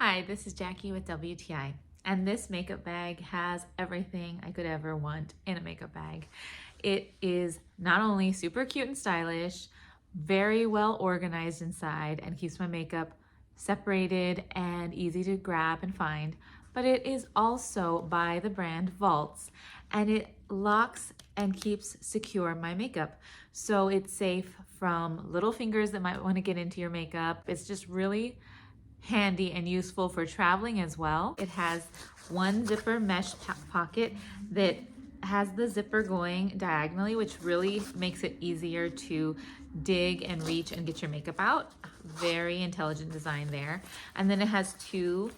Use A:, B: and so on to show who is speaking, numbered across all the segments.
A: Hi, this is Jackie with WTI, and this makeup bag has everything I could ever want in a makeup bag. It is not only super cute and stylish, very well organized inside and keeps my makeup separated and easy to grab and find, but it is also by the brand Vaultz, and it locks and keeps secure my makeup. So it's safe from little fingers that might want to get into your makeup. It's just really handy and useful for traveling as well. It has one zipper mesh pocket that has the zipper going diagonally, which really makes it easier to dig and reach and get your makeup out. Very intelligent design there. And then it has two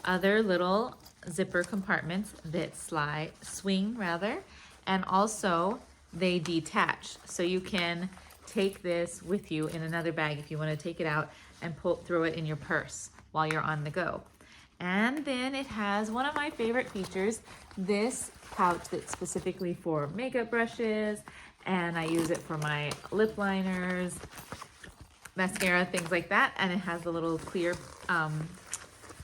A: other little zipper compartments that swing, and also they detach. So you can take this with you in another bag if you want to take it out and throw it in your purse while you're on the go. And then it has one of my favorite features, this pouch that's specifically for makeup brushes, and I use it for my lip liners, mascara, things like that. And it has a little clear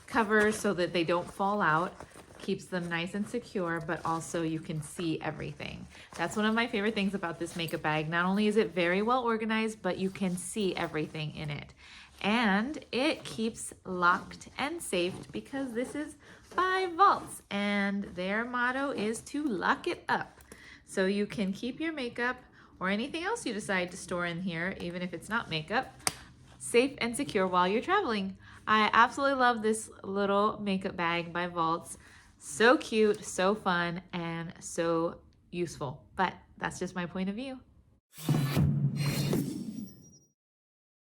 A: cover so that they don't fall out. Keeps them nice and secure, but also you can see everything. That's one of my favorite things about this makeup bag. Not only is it very well organized, but you can see everything in it. And it keeps locked and saved because this is by Vaultz, and their motto is to lock it up. So you can keep your makeup or anything else you decide to store in here, even if it's not makeup, safe and secure while you're traveling. I absolutely love this little makeup bag by Vaultz. So cute, so fun, and so useful. But that's just my point of view.